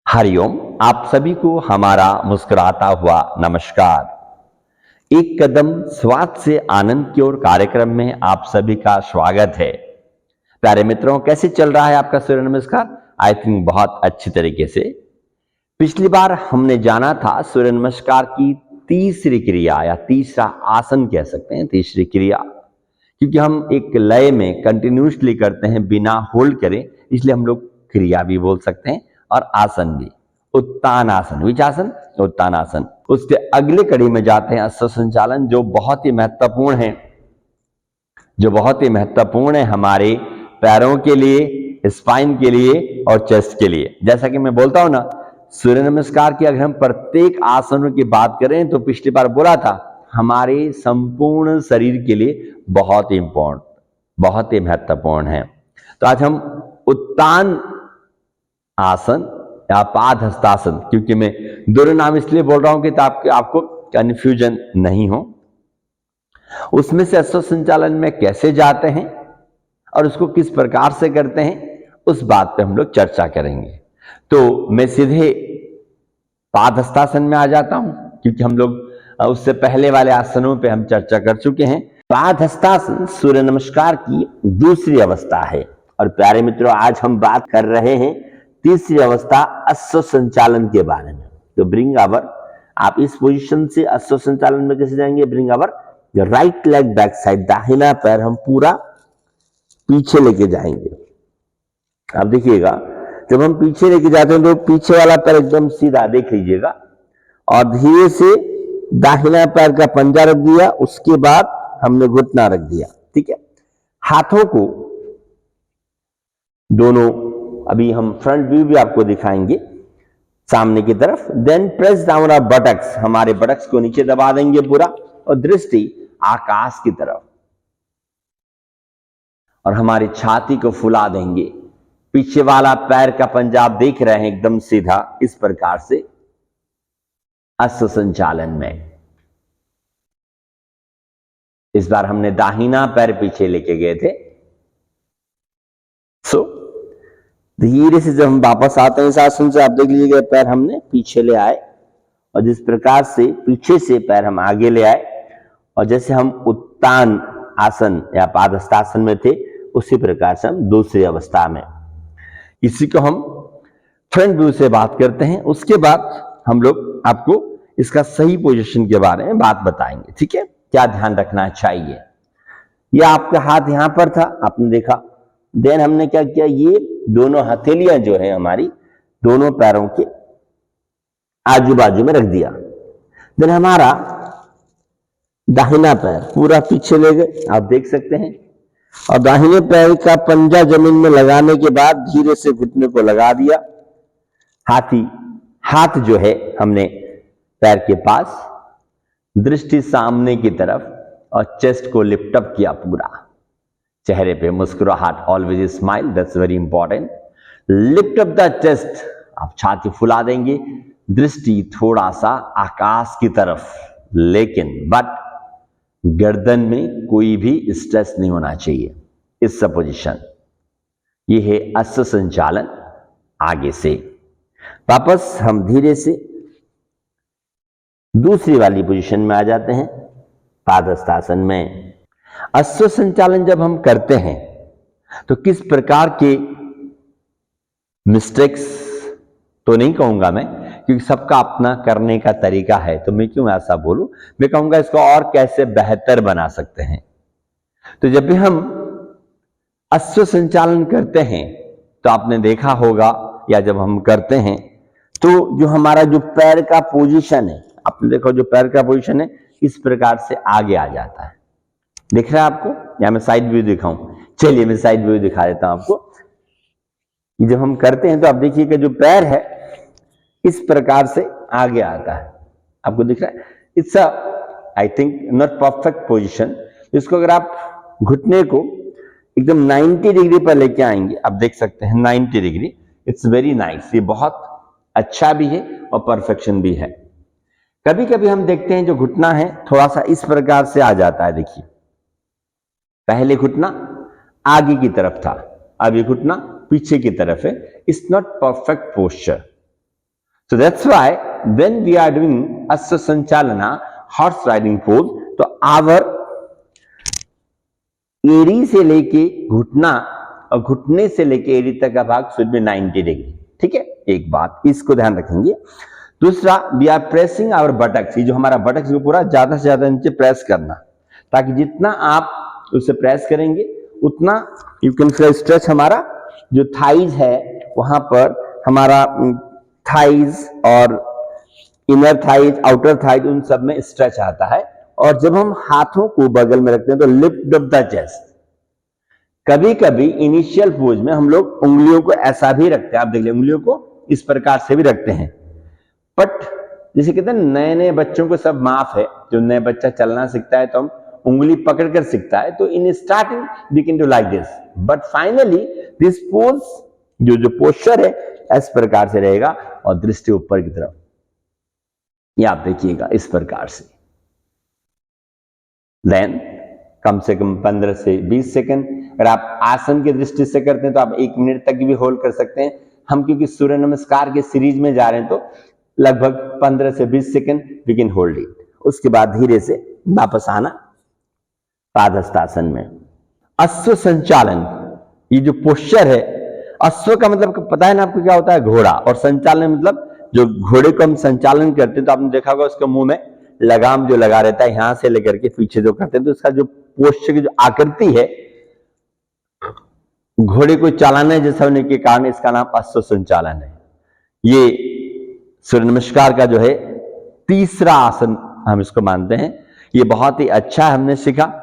हरिओम। आप सभी को हमारा मुस्कुराता हुआ नमस्कार। एक कदम स्वाद से आनंद की ओर कार्यक्रम में आप सभी का स्वागत है। प्यारे मित्रों, कैसे चल रहा है आपका सूर्य नमस्कार? आई थिंक बहुत अच्छी तरीके से। पिछली बार हमने जाना था सूर्य नमस्कार की तीसरी क्रिया या तीसरा आसन कह सकते हैं, तीसरी क्रिया, क्योंकि हम एक लय में कंटिन्यूसली करते हैं बिना होल्ड करें, इसलिए हम लोग क्रिया भी बोल सकते हैं और आसन भी। उत्तान आसन, विच आसन? उत्तान आसन। उसके अगले कड़ी में जाते हैं अश्व संचालन, जो बहुत ही महत्वपूर्ण है, हमारे पैरों के लिए, स्पाइन के लिए और चेस्ट के लिए। जैसा कि मैं बोलता हूं ना, सूर्य नमस्कार की अगर हम प्रत्येक आसनों की बात करें तो पिछली बार बोला था हमारे संपूर्ण शरीर के लिए बहुत इंपॉर्टेंट, बहुत ही महत्वपूर्ण है। तो आज हम उत्तान आसन या पाद हस्तासन, क्योंकि मैं दोनों नाम इसलिए बोल रहा हूं कि आपको कंफ्यूजन नहीं हो, उसमें से अश्व संचालन में कैसे जाते हैं और उसको किस प्रकार से करते हैं, उस बात पे हम लोग चर्चा करेंगे। तो मैं सीधे पाद हस्तासन में आ जाता हूं, क्योंकि हम लोग उससे पहले वाले आसनों पे हम चर्चा कर चुके हैं। पाद हस्तासन सूर्य नमस्कार की दूसरी अवस्था है। और प्यारे मित्रों, आज हम बात कर रहे हैं तीसरी अवस्था अश्व संचालन के बारे में। तो ब्रिंग आवर, आप इस पोजीशन से अश्व संचालन में कैसे जाएंगे? Bring our right leg back side, दाहिना पैर हम पूरा पीछे लेके जाएंगे। आप देखिएगा, जब हम पीछे लेके जाते हैं तो पीछे वाला पैर एकदम सीधा, देख लीजिएगा, और धीरे से दाहिना पैर का पंजा रख दिया, उसके बाद हमने घुटना रख दिया। ठीक है, हाथों को दोनों, अभी हम फ्रंट व्यू भी आपको दिखाएंगे सामने की तरफ। Then press down our buttocks, हमारे बटक्स को नीचे दबा देंगे पूरा, और दृष्टि आकाश की तरफ, और हमारी छाती को फुला देंगे। पीछे वाला पैर का पंजा आप देख रहे हैं एकदम सीधा, इस प्रकार से अश्व संचालन में। इस बार हमने दाहिना पैर पीछे लेके गए थे। धीरे से जब हम वापस आते हैं इस आसन से, आप देख लीजिएगा पैर हमने पीछे ले आए, और जिस प्रकार से पीछे से पैर हम आगे ले आए, और जैसे हम उत्तान आसन या पादहस्तासन में थे, उसी प्रकार से हम दूसरी अवस्था में। इसी को हम फ्रंट व्यू से बात करते हैं। उसके बाद हम लोग आपको इसका सही पोजीशन के बारे में बात बताएंगे। ठीक है, क्या ध्यान रखना चाहिए। यह आपका हाथ यहां पर था, आपने देखा। देन हमने क्या किया, ये दोनों हथेलियां जो है हमारी दोनों पैरों के आजू बाजू में रख दिया। देन हमारा दाहिना पैर पूरा पीछे ले गए, आप देख सकते हैं, और दाहिने पैर का पंजा जमीन में लगाने के बाद धीरे से घुटने को लगा दिया। हाथ जो है हमने पैर के पास, दृष्टि सामने की तरफ, और चेस्ट को लिफ्ट अप किया पूरा। चेहरे पे मुस्कुराहट, always smile, that's very important. Lift up the chest, आप छाती फुला देंगे, दृष्टि थोड़ा सा आकाश की तरफ, लेकिन बट गर्दन में कोई भी स्ट्रेस नहीं होना चाहिए। इस पोजीशन, ये है अश्व संचालन। आगे से वापस हम धीरे से दूसरी वाली पोजीशन में आ जाते हैं, पादहस्तासन में। अश्व संचालन जब हम करते हैं तो किस प्रकार के मिस्टेक्स तो नहीं कहूंगा मैं, क्योंकि सबका अपना करने का तरीका है, तो मैं क्यों ऐसा बोलूं। मैं कहूंगा इसको और कैसे बेहतर बना सकते हैं। तो जब भी हम अश्व संचालन करते हैं तो आपने देखा होगा, या जब हम करते हैं तो जो हमारा जो पैर का पोजीशन है, आपने देखो जो पैर का पोजीशन है इस प्रकार से आगे आ जाता है। दिख रहा है आपको, या मैं साइड व्यू दिखाऊं? चलिए मैं साइड व्यू दिखा देता हूं आपको। जब हम करते हैं तो आप देखिए कि जो पैर है इस प्रकार से आगे आता है, आपको दिख रहा है। It's I think not perfect position. इसको अगर आप घुटने को एकदम 90 डिग्री पर लेके आएंगे, आप देख सकते हैं 90 डिग्री, इट्स वेरी नाइस। ये बहुत अच्छा भी है और परफेक्शन भी है। कभी कभी हम देखते हैं जो घुटना है थोड़ा सा इस प्रकार से आ जाता है। देखिए, पहले घुटना आगे की तरफ था, अब ये घुटना पीछे की तरफ है। It's not perfect posture. So that's why when we are doing Asya Sanchalana, horse riding pose, तो our एड़ी से लेके घुटना और घुटने से लेके एड़ी तक का भाग शुड बी 90 डिग्री। ठीक है, एक बात इसको ध्यान रखेंगे। दूसरा, we are pressing our buttocks, ये जो हमारा बटक्स को पूरा ज्यादा से ज्यादा नीचे प्रेस करना, ताकि जितना आप उसे प्रेस करेंगे उतना यू कैन स्ट्रेच हमारा जो थाइज है वहां पर हमारा थाइज और इनर थाइज, आउटर थाइज, उन सब में स्ट्रेच आता है। और जब हम हाथों को बगल में रखते हैं तो लिफ्ट अप द चेस्ट। कभी कभी इनिशियल पोज में हम लोग उंगलियों को ऐसा भी रखते हैं, आप देख लीजिए उंगलियों को इस प्रकार से भी रखते हैं। बट जैसे कहते हैं नए नए बच्चों को सब माफ है, जो नए बच्चा चलना सीखता है तो हम उंगली पकड़ कर सीखता है, तो in starting we can do like this, but finally this pose जो पोस्चर है इस प्रकार से रहेगा और दृष्टि ऊपर की तरफ, ये आप देखिएगा इस प्रकार से। देन कम से कम 15 से 20 सेकंड, अगर आप आसन की दृष्टि से करते हैं तो आप 1 मिनट तक भी होल्ड कर सकते हैं। हम क्योंकि सूर्य नमस्कार के सीरीज में जा रहे हैं तो लगभग 15 से 20 second we can hold it. उसके बाद धीरे से वापस आना पादहस्तासन में। अश्व संचालन, ये जो पोस्चर है, अश्व का मतलब पता है ना आपको क्या होता है, घोड़ा, और संचालन मतलब जो घोड़े को हम संचालन करते हैं तो आपने देखा होगा उसके मुंह में लगाम जो लगा रहता है, यहां से लेकर के पीछे जो करते हैं, तो उसका जो पोस्चर की जो आकृति है घोड़े को चलाने जैसा होने के कारण इसका नाम अश्व संचालन है। ये सूर्य नमस्कार का जो है तीसरा आसन हम इसको मानते हैं। ये बहुत ही अच्छा है, हमने सीखा।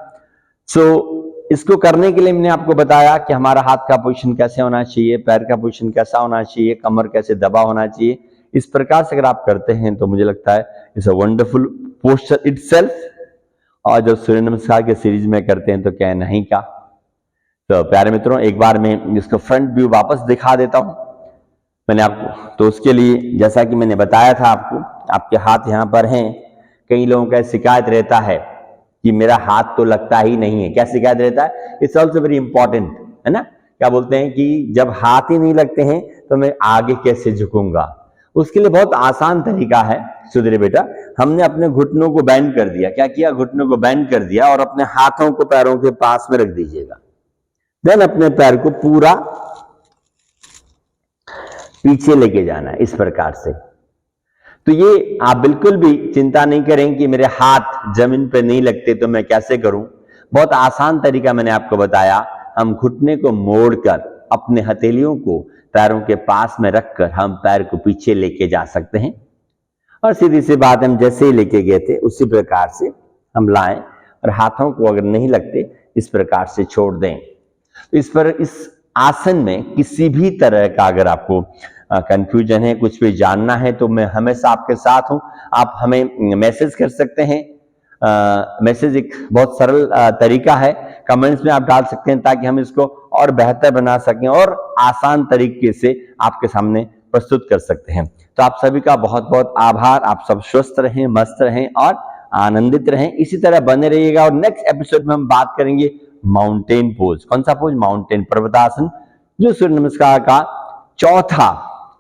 इसको करने के लिए मैंने आपको बताया कि हमारा हाथ का पोजीशन कैसे होना चाहिए, पैर का पोजीशन कैसा होना चाहिए, कमर कैसे दबा होना चाहिए। इस प्रकार से अगर आप करते हैं तो मुझे लगता है it's a wonderful posture itself. और जब सूर्य नमस्कार के सीरीज में करते हैं तो क्या नहीं का। तो प्यारे मित्रों, एक बार मैं इसको फ्रंट व्यू वापस दिखा देता हूं मैंने आपको। तो उसके लिए जैसा कि मैंने बताया था आपको, आपके हाथ यहाँ पर हैं। कई लोगों का शिकायत रहता है कि मेरा हाथ तो लगता ही नहीं है। क्या शिकायत रहता है? इट्स ऑल्सो वेरी इंपॉर्टेंट, है ना। क्या बोलते हैं कि जब हाथ ही नहीं लगते हैं तो मैं आगे कैसे झुकूंगा। उसके लिए बहुत आसान तरीका है सुधीर बेटा। हमने अपने घुटनों को बैंड कर दिया। क्या किया? घुटनों को बैंड कर दिया और अपने हाथों को पैरों के पास में रख दीजिएगा। देन अपने पैर को पूरा पीछे लेके जाना है इस प्रकार से। तो ये आप बिल्कुल भी चिंता नहीं करें कि मेरे हाथ जमीन पे नहीं लगते तो मैं कैसे करूं। बहुत आसान तरीका मैंने आपको बताया। हम घुटने को मोड़कर अपने हथेलियों को पैरों के पास में रखकर हम पैर को पीछे लेके जा सकते हैं। और सीधी सी बात, हम जैसे ही लेके गए थे उसी प्रकार से हम लाएं और हाथों को अगर नहीं लगते इस प्रकार से छोड़ दें। इस आसन में किसी भी तरह का अगर आपको कंफ्यूजन है, कुछ भी जानना है, तो मैं हमेशा आपके साथ हूं। आप हमें मैसेज कर सकते हैं। मैसेज एक बहुत सरल तरीका है, कमेंट्स में आप डाल सकते हैं ताकि हम इसको और बेहतर बना सकें और आसान तरीके से आपके सामने प्रस्तुत कर सकते हैं। तो आप सभी का बहुत बहुत आभार। आप सब स्वस्थ रहें, मस्त रहें और आनंदित रहें। इसी तरह बने रहिएगा। और नेक्स्ट एपिसोड में हम बात करेंगे माउंटेन पोज। कौन सा पोज? माउंटेन पर्वतासन, जो सूर्य नमस्कार का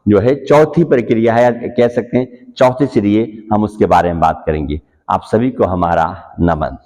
चौथी प्रक्रिया है, कह सकते हैं चौथी सीढ़ी। हम उसके बारे में बात करेंगे। आप सभी को हमारा नमन।